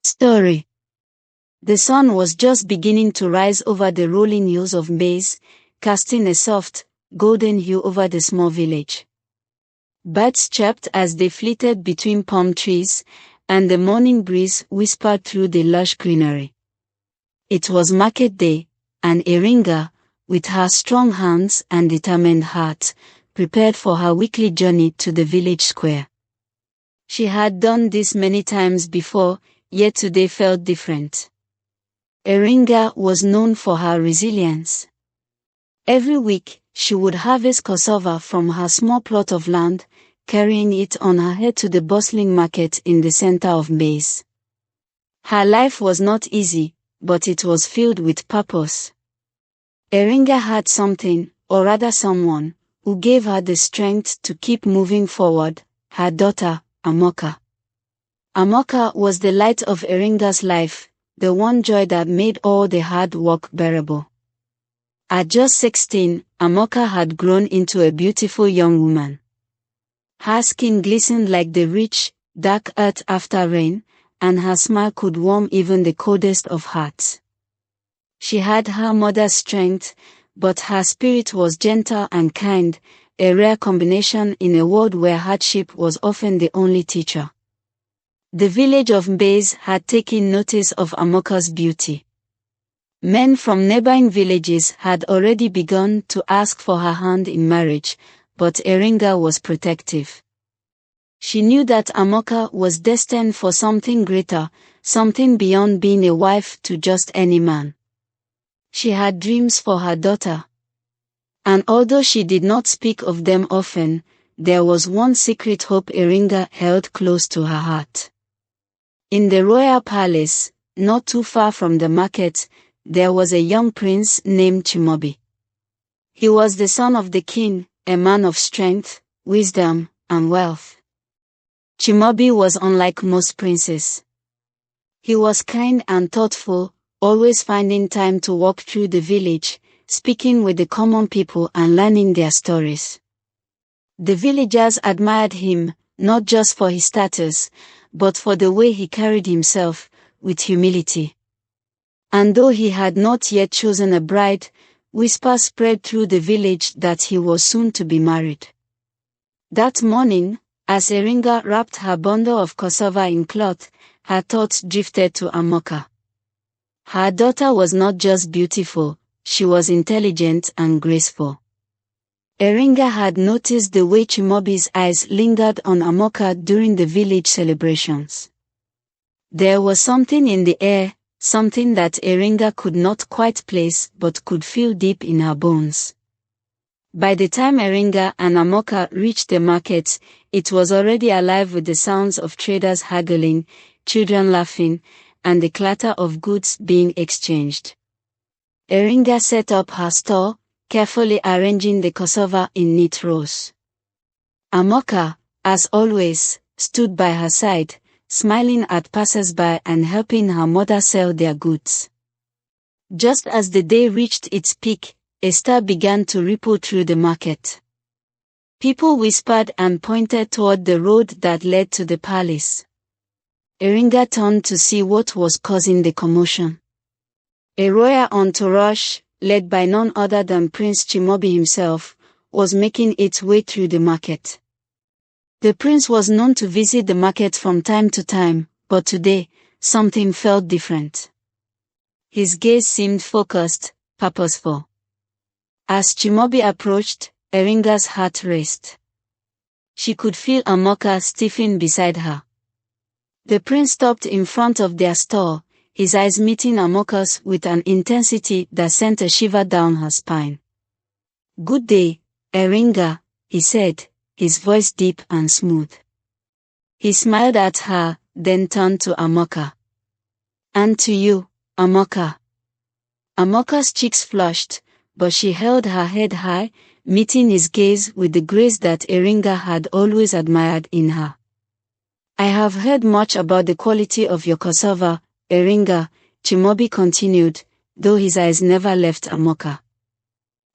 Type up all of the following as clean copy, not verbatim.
Story. The sun was just beginning to rise over the rolling hills of maize, casting a soft, golden hue over the small village. Birds chirped as they flitted between palm trees, and the morning breeze whispered through the lush greenery. It was market day, and Eringa, with her strong hands and determined heart, prepared for her weekly journey to the village square. She had done this many times before, yet today felt different. Eringa was known for her resilience. Every week, she would harvest cassava from her small plot of land, carrying it on her head to the bustling market in the center of maize. Her life was not easy, but it was filled with purpose. Eringa had something, or rather someone, who gave her the strength to keep moving forward, her daughter, Amoka. Amoka was the light of Eringa's life, the one joy that made all the hard work bearable. At just 16, Amoka had grown into a beautiful young woman. Her skin glistened like the rich, dark earth after rain, and her smile could warm even the coldest of hearts. She had her mother's strength, but her spirit was gentle and kind, a rare combination in a world where hardship was often the only teacher. The village of Mbez had taken notice of Amoka's beauty. Men from neighboring villages had already begun to ask for her hand in marriage, but Eringa was protective. She knew that Amoka was destined for something greater, something beyond being a wife to just any man. She had dreams for her daughter. And although she did not speak of them often, there was one secret hope Eringa held close to her heart. In the royal palace, not too far from the market, there was a young prince named Chimobi. He was the son of the king, a man of strength, wisdom, and wealth. Chimobi was unlike most princes. He was kind and thoughtful, always finding time to walk through the village, speaking with the common people and learning their stories. The villagers admired him, not just for his status, but for the way he carried himself, with humility. And though he had not yet chosen a bride, whispers spread through the village that he was soon to be married. That morning, as Eringa wrapped her bundle of cassava in cloth, her thoughts drifted to Amoka. Her daughter was not just beautiful, she was intelligent and graceful. Eringa had noticed the way Chimobi's eyes lingered on Amoka during the village celebrations. There was something in the air, something that Eringa could not quite place but could feel deep in her bones. By the time Eringa and Amoka reached the market, it was already alive with the sounds of traders haggling, children laughing, and the clatter of goods being exchanged. Eringa set up her stall, carefully arranging the cassava in neat rows. Amoka, as always, stood by her side, smiling at passers-by and helping her mother sell their goods. Just as the day reached its peak, a star began to ripple through the market. People whispered and pointed toward the road that led to the palace. Eringa turned to see what was causing the commotion. A royal entourage, led by none other than Prince Chimobi himself, was making its way through the market. The prince was known to visit the market from time to time, but today, something felt different. His gaze seemed focused, purposeful. As Chimobi approached, Eringa's heart raced. She could feel Amoka stiffen beside her. The prince stopped in front of their stall, his eyes meeting Amoka's with an intensity that sent a shiver down her spine. "Good day, Eringa," he said, his voice deep and smooth. He smiled at her, then turned to Amoka. "And to you, Amoka." Amoka's cheeks flushed, but she held her head high, meeting his gaze with the grace that Eringa had always admired in her. "I have heard much about the quality of your cassava, Eringa," Chimobi continued, though his eyes never left Amoka.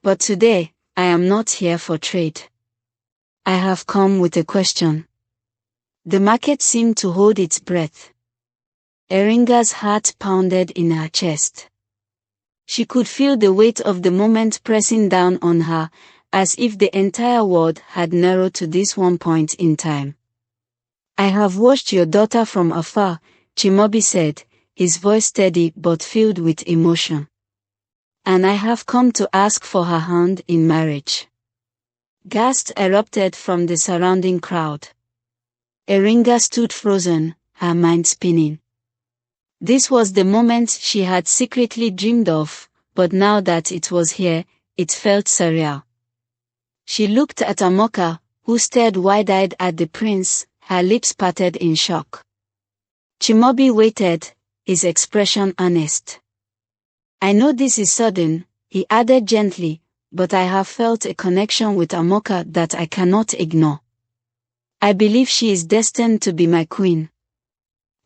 "But today, I am not here for trade. I have come with a question." The market seemed to hold its breath. Eringa's heart pounded in her chest. She could feel the weight of the moment pressing down on her, as if the entire world had narrowed to this one point in time. "I have watched your daughter from afar," Chimaobi said, his voice steady but filled with emotion. "And I have come to ask for her hand in marriage." Gasps erupted from the surrounding crowd. Eringa stood frozen, her mind spinning. This was the moment she had secretly dreamed of, but now that it was here, it felt surreal. She looked at Amoka, who stared wide-eyed at the prince, her lips parted in shock. Chimaobi waited, his expression honest. "I know this is sudden," he added gently, "but I have felt a connection with Amoka that I cannot ignore. I believe she is destined to be my queen."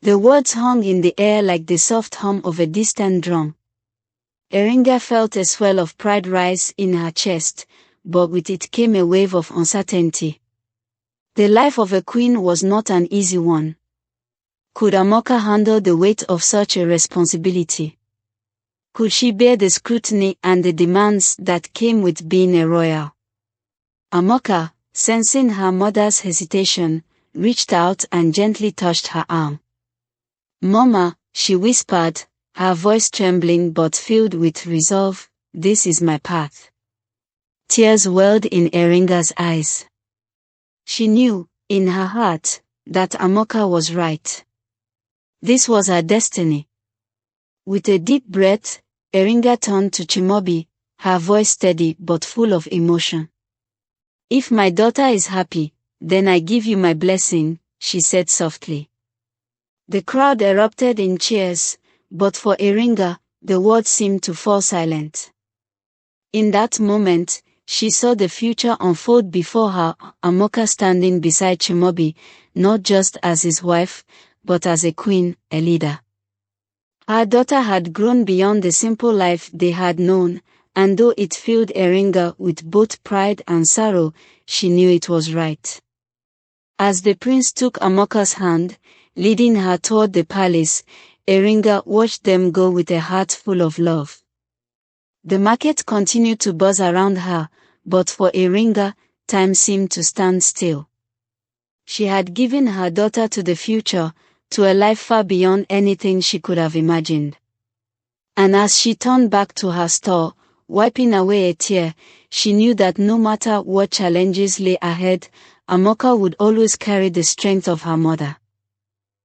The words hung in the air like the soft hum of a distant drum. Eringa felt a swell of pride rise in her chest, but with it came a wave of uncertainty. The life of a queen was not an easy one. Could Amoka handle the weight of such a responsibility? Could she bear the scrutiny and the demands that came with being a royal? Amoka, sensing her mother's hesitation, reached out and gently touched her arm. "Mama," she whispered, her voice trembling but filled with resolve, "this is my path." Tears welled in Eringa's eyes. She knew, in her heart, that Amoka was right. This was her destiny. With a deep breath, Eringa turned to Chimaobi, her voice steady but full of emotion. "If my daughter is happy, then I give you my blessing," she said softly. The crowd erupted in cheers, but for Eringa, the words seemed to fall silent. In that moment, she saw the future unfold before her, Amoka standing beside Chimaobi, not just as his wife, but as a queen, a leader. Her daughter had grown beyond the simple life they had known, and though it filled Eringa with both pride and sorrow, she knew it was right. As the prince took Amoka's hand, leading her toward the palace, Eringa watched them go with a heart full of love. The market continued to buzz around her, but for Eringa, time seemed to stand still. She had given her daughter to the future, to a life far beyond anything she could have imagined. And as she turned back to her store, wiping away a tear, she knew that no matter what challenges lay ahead, Amoka would always carry the strength of her mother.